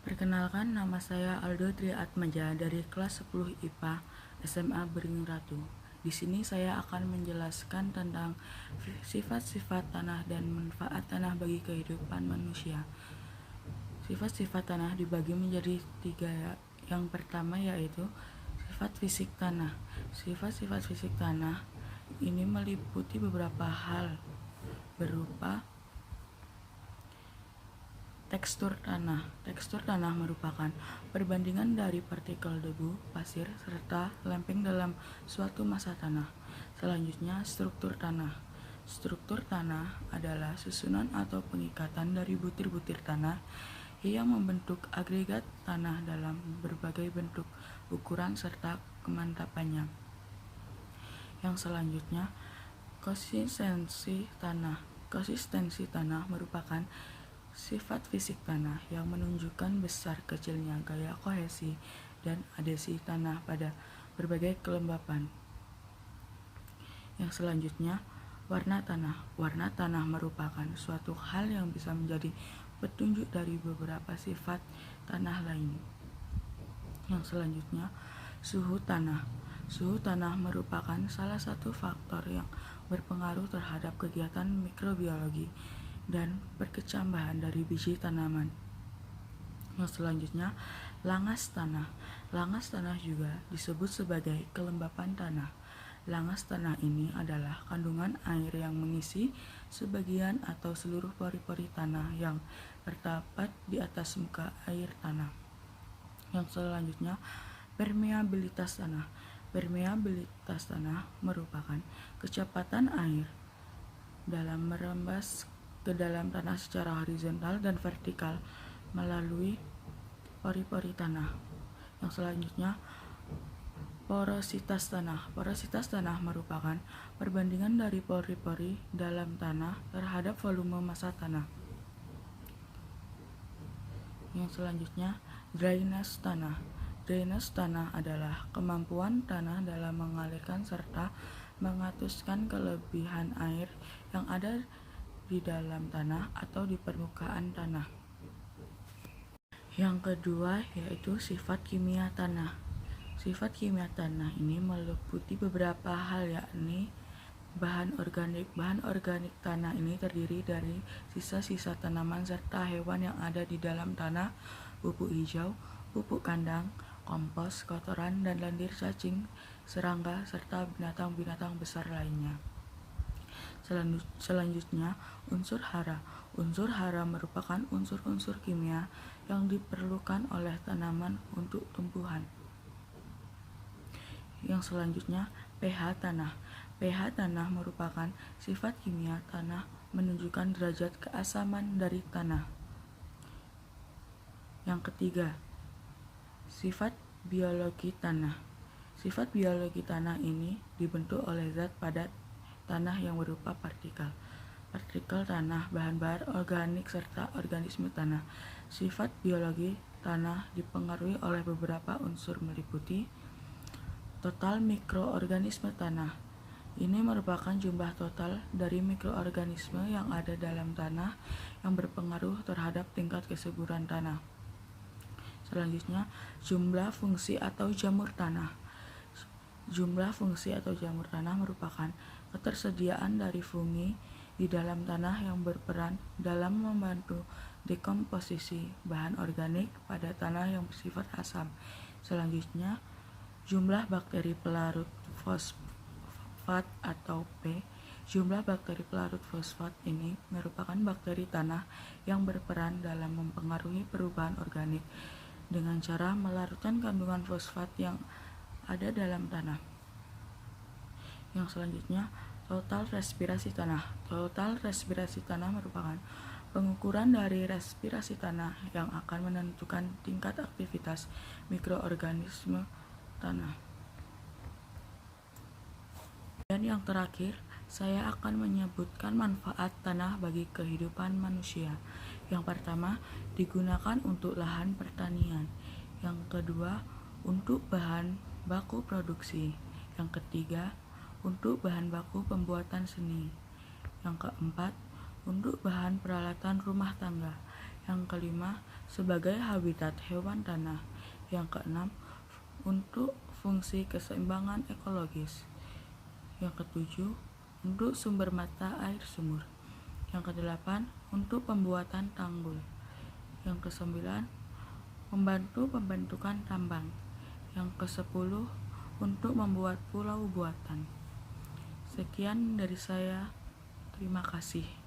Perkenalkan, nama saya Aldo Triatmaja dari kelas 10 IPA SMA Beringin Ratu. Di sini saya akan menjelaskan tentang sifat-sifat tanah dan manfaat tanah bagi kehidupan manusia. Sifat-sifat tanah dibagi menjadi 3. Yang pertama yaitu sifat fisik tanah. Sifat-sifat fisik tanah ini meliputi beberapa hal berupa tekstur tanah. Tekstur tanah merupakan perbandingan dari partikel debu, pasir, serta lempeng dalam suatu massa tanah. Selanjutnya, struktur tanah. Struktur tanah adalah susunan atau pengikatan dari butir-butir tanah yang membentuk agregat tanah dalam berbagai bentuk, ukuran, serta kemantapannya. Yang selanjutnya, konsistensi tanah. Konsistensi tanah merupakan sifat fisik tanah yang menunjukkan besar kecilnya gaya kohesi dan adhesi tanah pada berbagai kelembapan. Yang selanjutnya, warna tanah. Warna tanah merupakan suatu hal yang bisa menjadi petunjuk dari beberapa sifat tanah lain. Yang selanjutnya, suhu tanah. Suhu tanah merupakan salah satu faktor yang berpengaruh terhadap kegiatan mikrobiologi dan perkecambahan dari biji tanaman. Yang selanjutnya, langas tanah. Langas tanah juga disebut sebagai kelembapan tanah. Langas tanah ini adalah kandungan air yang mengisi sebagian atau seluruh pori-pori tanah yang terdapat di atas muka air tanah. Yang selanjutnya, permeabilitas tanah. Permeabilitas tanah merupakan kecepatan air dalam merembas ke dalam tanah secara horizontal dan vertikal melalui pori-pori tanah. Yang selanjutnya, porositas tanah. Porositas tanah merupakan perbandingan dari pori-pori dalam tanah terhadap volume massa tanah. Yang selanjutnya, drainase tanah. Drainase tanah adalah kemampuan tanah dalam mengalirkan serta mengatuskan kelebihan air yang ada di dalam tanah atau di permukaan tanah. Yang kedua yaitu sifat kimia tanah. Sifat kimia tanah ini meliputi beberapa hal, yakni bahan organik. Bahan organik tanah ini terdiri dari sisa-sisa tanaman serta hewan yang ada di dalam tanah, pupuk hijau, pupuk kandang, kompos, kotoran, dan lendir cacing, serangga, serta binatang-binatang besar lainnya. Selanjutnya, unsur hara. Unsur hara merupakan unsur-unsur kimia yang diperlukan oleh tanaman untuk tumbuhan. Yang selanjutnya, pH tanah. pH tanah merupakan sifat kimia tanah menunjukkan derajat keasaman dari tanah. Yang ketiga, sifat biologi tanah. Sifat biologi tanah ini dibentuk oleh zat padat tanah yang berupa partikel tanah, bahan-bahan organik, serta organisme tanah. Sifat biologi tanah dipengaruhi oleh beberapa unsur meliputi total mikroorganisme tanah. Ini merupakan jumlah total dari mikroorganisme yang ada dalam tanah yang berpengaruh terhadap tingkat kesuburan tanah. Selanjutnya, jumlah fungsi atau jamur tanah. Jumlah fungsi atau jamur tanah merupakan ketersediaan dari fungi di dalam tanah yang berperan dalam membantu dekomposisi bahan organik pada tanah yang bersifat asam. Selanjutnya, jumlah bakteri pelarut fosfat atau P. Jumlah bakteri pelarut fosfat ini merupakan bakteri tanah yang berperan dalam mempengaruhi perubahan organik dengan cara melarutkan kandungan fosfat yang ada dalam tanah. Yang selanjutnya, total respirasi tanah. Total respirasi tanah merupakan pengukuran dari respirasi tanah yang akan menentukan tingkat aktivitas mikroorganisme tanah. Dan yang terakhir, saya akan menyebutkan manfaat tanah bagi kehidupan manusia. Yang pertama, digunakan untuk lahan pertanian. Yang kedua, untuk bahan baku produksi. Yang ketiga, untuk bahan baku pembuatan seni. Yang keempat, untuk bahan peralatan rumah tangga. Yang kelima, sebagai habitat hewan tanah. Yang keenam, untuk fungsi keseimbangan ekologis. Yang ketujuh, untuk sumber mata air sumur. Yang kedelapan, untuk pembuatan tanggul. Yang kesembilan, membantu pembentukan tambang. Yang kesepuluh, untuk membuat pulau buatan. Sekian dari saya. Terima kasih.